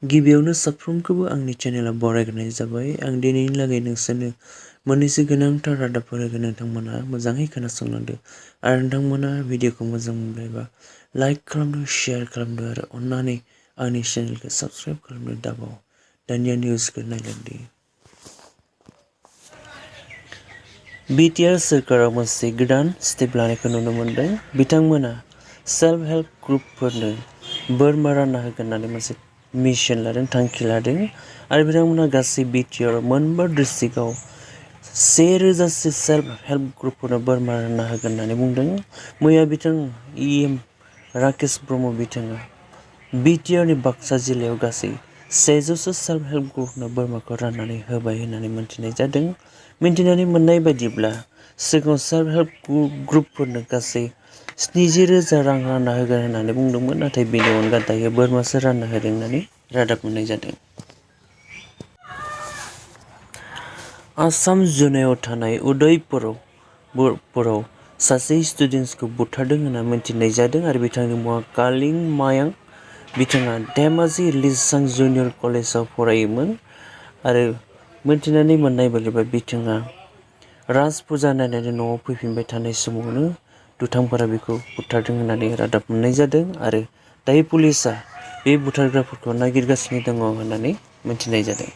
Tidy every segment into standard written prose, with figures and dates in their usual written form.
गिबियावनो साफ्रोमखौबो आंनि चेनेलाव बरायग्रोनाय जाबाय। आं दिनैनि लागै नोंसोरनो मोननैसो गोनांथार रादाबफोर होगोन। नोंथांमोना मोजाङै खोनासंलांदो आरो नोंथांमोना भिडिअखौ मोजां मोनबायबा लाइक खालामदो, शेयार खालामदो आरो अन्नानै आंनि चेनेलखौ साबस्क्राइब खालामनो दाबाव। दानिया निउसखौ नायलांदो। बिटिआर सोरखारा मोनसे गोदान स्टेप लानायखौ नुनो मोनदों। बिथांमोना सेल्फ हेल्प ग्रुपफोरनो बोरमा रानना होगोन होननानै मोनसे मिशन लादों, थांखि लादों आरो बिथांमोना गासै बिटिआर मोनबा डिस्ट्रिक्टआव 1000से सेल्फ हेल्प ग्रुपफोरनो बोरमा रानना होगोन होननानै बुंदों। मैया बिथां इएम राकेश ब्रह्म बिथाङा बिटिआरनि बाक्सा जिल्लायाव गासै 100सो सेल्फ हेल्प ग्रुपनो बोरमाखौ राननानै होबाय होननानै मिन्थिनाय जादों। मिन्थिनानै मोननाय बायदिब्ला सिगाङाव सेल्फ हेल्प ग्रुपफोरनो गासै 70,000 रां रानना होगोन होननानै बुंदोंमोन, नाथाय बेनि अनगा दायो बोरमासो रानना होदों होननानै रादाब मोननाय जादों। आसाम जुनायाव थानाय उदयपुराव सासे स्टुडेन्टखौ बुथारदों होनना मिन्थिनाय जादों आरो बिथांनि मुङा कालिं मायां। बिथाङा धेमाजि लिसां जुनियर कलेजाव फरायोमोन आरो मिन्थिनानै मोननाय बायदिब्ला बिथाङा राज फुजा नायनानै न'आव फैफिनबाय थानाय समावनो दुथांफोरा बेखौ बुथारदों होननानै रादाब मोननाय जादों आरो दायो पुलिसआ बे बुथारग्राफोरखौ नागिरगासिनो दङ होननानै मिन्थिनाय जादों।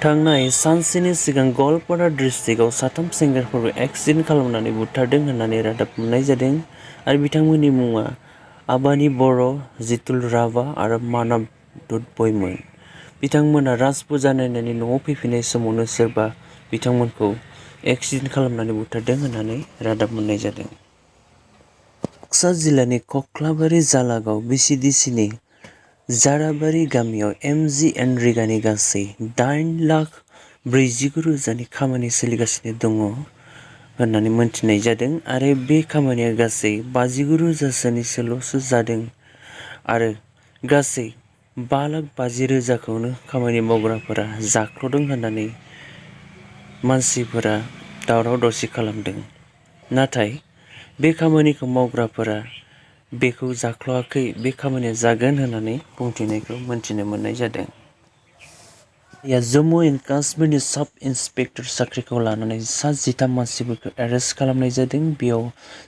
थांनाय सानसेनि सिगां गवालपारा डिस्ट्रिक्टआव साथाम सेंग्राफोरखौ एक्सिडेन्ट खालामनानै बुथारदों होननानै रादाब मोननाय जादों आरो बिथांमोननि मुङा आबानि बर', जितुल राभा आरो मानब दुधबयमोन। बिथांमोना राज फुजा नायनानै न'आव फैफिननाय समावनो सोरबा बिथांमोनखौ एक्सिडेन्ट खालामनानै बुथारदों होननानै रादाब मोननाय जादों। बाक्सा जिल्लानि कक्लाबारि जालागाव बिसिडिसिनि जाराबारि गामियाव MGNरेगानि गासै 8,40,000 खामानि सोलिगासिनो दङ होननानै मिन्थिनाय जादों आरो बे खामानिया गासै 59,000सोल'सो जादों आरो गासै 5,50,000खौनो खामानि मावग्राफोरा जाख्ल'दों होननानै मानसिफोरा दावराव दावसि खालामदों। नाथाय बे खामानिखौ मावग्राफोरा बेखौ जाख्ल'आखै, बे खामानिया जागोन होननानै बुंथिनायखौ मिन्थिनो मोननाय जादों। जम्मु एन्ड काश्मीरनि साब इन्सपेक्टर साख्रिखौ लानानै 13 मानसिफोरखौ एरेस्ट खालामनाय जादों। बेयाव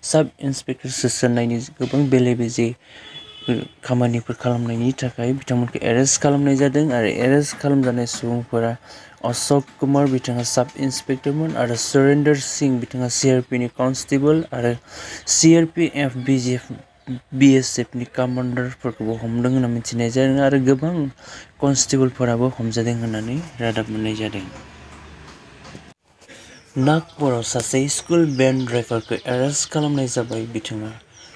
साब इन्सपेक्टर सोसननायनि गोबां बेले-बेजे खामानिफोर खालामनायनि थाखाय बिथांमोनखौ एरेस्ट खालामनाय जादों आरो एरेस्ट खालामजानाय सुबुंफोरा अशोक कुमार बिथाङा साब इन्सपेक्टरमोन आरो सुरेंदर सिंह बिथाङा CRPनि कनस्टेबल आरो CRPF BSFनि कामान्डारफोरखौबो हमदों होनना मिथिनाय जादों आरो गोबां कनस्टेबलफोराबो हमजादों होननानै रादाब मोननाय जादों। नागपुराव सासे स्कुल भेन ड्राइभारखौ एरेस्ट खालामनाय जाबाय। बिथाङा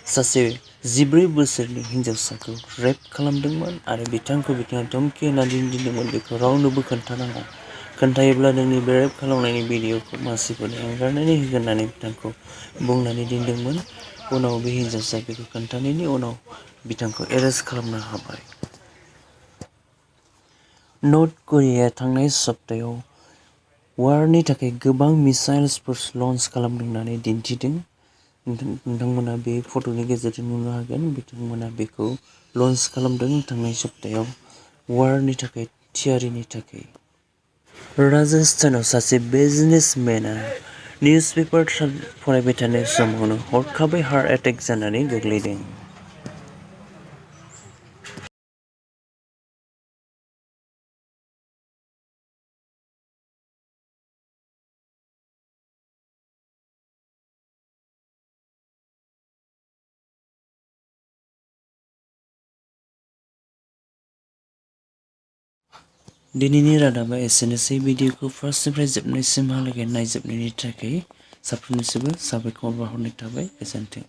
सासे 14 बोसोरनि हिन्जावसाखौ रेप खालामदोंमोन आरो बिथाङा धमकि होनानै दिनदोंमोन बेखौ रावनोबो खोन्थानाङा, खोन्थायोब्ला नोंनि बे रेप खालामनायनि भिडिअखौ मानसिफोरनो एंगारनानै होगोन होननानै बिथांखौ बुंनानै दोनदोंमोन। उनाव बे हिन्जावसा बेखौ खोन्थानायनि उनाव बिथांखौ एरेस्ट खालामनो हाबाय। नर्थ करियाया थांनाय सप्तायाव वारनि थाखाय गोबां मिसाइल्सफोर लन्च खालामदों होननानै दिन्थिदों। नोंथांमोना बे फट'नि गेजेरजों नुनो हागोन। बिथांमोना बेखौ लन्च खालामदों थांनाय सप्तायाव वारनि थाखाय थियारिनि थाखाय। राजस्थानाव सासे बिजनेसमेनआ निउसपेपार फरायबाय थानाय समावनो हरखाबै हार्ट एटेक जानानै गोग्लैदों। दिनैनि रादाबा एसेनोसै। भिडिअखौ फार्स्टनिफ्राय जोबनायसिमहालागै नायजोबनायनि थाखाय साफ्रोमनिसिमबो साबायखर बावहरनाय थाबाय। गोजोन्थों।